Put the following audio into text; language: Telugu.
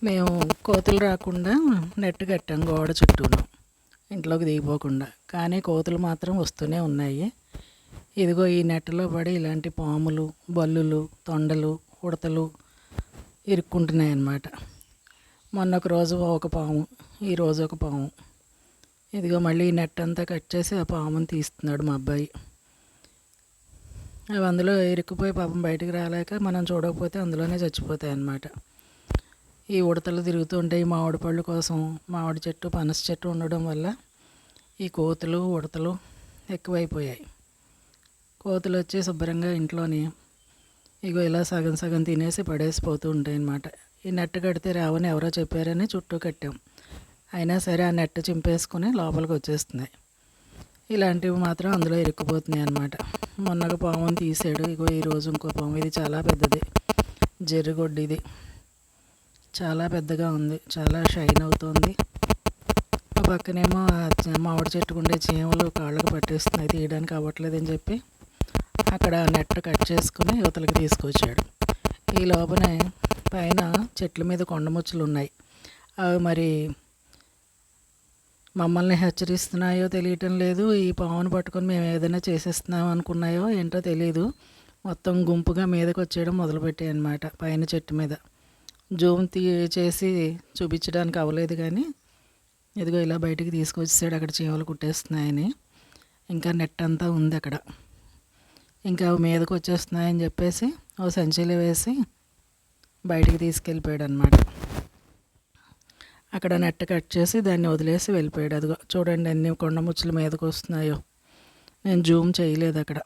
మేము కోతులు రాకుండా నెట్ కట్టాం గోడ చుట్టూను, ఇంట్లోకి దిగిపోకుండా. కానీ కోతులు మాత్రం వస్తూనే ఉన్నాయి. ఇదిగో ఈ నెట్లో పడి ఇలాంటి పాములు, బల్లులు, తొండలు, ఉడతలు ఇరుక్కుంటున్నాయి అన్నమాట. మొన్న ఒక రోజు ఒక పాము, ఈరోజు ఒక పాము. ఇదిగో మళ్ళీ ఈ నెట్ అంతా కట్ చేసి ఆ పాముని తీస్తున్నాడు మా అబ్బాయి. అవి అందులో ఇరుక్కుపోయి పాపం బయటికి రాలేక మనం చూడకపోతే అందులోనే చచ్చిపోతాయి అన్నమాట. ఈ ఉడతలు తిరుగుతూ ఉంటాయి మామిడి పళ్ళు కోసం. మామిడి చెట్టు, పనస చెట్టు ఉండడం వల్ల ఈ కోతులు, ఉడతలు ఎక్కువైపోయాయి. కోతులు వచ్చి శుభ్రంగా ఇంట్లోని ఇగో ఇలా సగం సగం తినేసి పడేసిపోతూ ఉంటాయి అన్నమాట. ఈ నెట్ కడితే రావని ఎవరో చెప్పారని చుట్టూ కట్టాం. అయినా సరే ఆ నెట్ చింపేసుకుని లోపలికి వచ్చేస్తున్నాయి. ఇలాంటివి మాత్రం అందులో ఇరుక్కుపోతున్నాయి అన్నమాట. మొన్నగా పాముని తీసాడు. ఇగో ఈరోజు ఇంకో పాము. ఇది చాలా పెద్దది, జెర్రిగొడ్డు. ఇది చాలా పెద్దగా ఉంది, చాలా షైన్ అవుతుంది. ఆ పక్కనేమో మామిడి చెట్టుకుండే చీమలు కాళ్ళకు పట్టేస్తున్నాయి, తీయడానికి అవ్వట్లేదని చెప్పి అక్కడ నెట్ కట్ చేసుకుని యువతలకి తీసుకొచ్చాడు. ఈ లోపలే పైన చెట్ల మీద కొండముచ్చులు ఉన్నాయి. అవి మరి మమ్మల్ని హెచ్చరిస్తున్నాయో తెలియటం లేదు, ఈ పామును పట్టుకొని మేము ఏదైనా చేసేస్తున్నాం అనుకున్నాయో ఏంటో తెలియదు. మొత్తం గుంపుగా మీదకి వచ్చేయడం మొదలుపెట్టాయి అన్నమాట. పైన చెట్టు మీద జూమ్ చేసి చూపించడానికి అవ్వలేదు, కానీ ఇదిగో ఇలా బయటికి తీసుకొచ్చాడు. అక్కడ చీమలు కుట్టేస్తున్నాయని. ఇంకా నెట్ అంతా ఉంది అక్కడ. ఇంకా అవి మీదకి వచ్చేస్తున్నాయని చెప్పేసి ఓ సంచిలో వేసి బయటికి తీసుకెళ్ళిపోయాడు అనమాట. అక్కడ నెట్ కట్ చేసి దాన్ని వదిలేసి వెళ్ళిపోయాడు. అదిగో చూడండి ఎన్ని కొండ ముచ్చులు మీదకి వస్తున్నాయో. నేను జూమ్ చేయలేదు అక్కడ.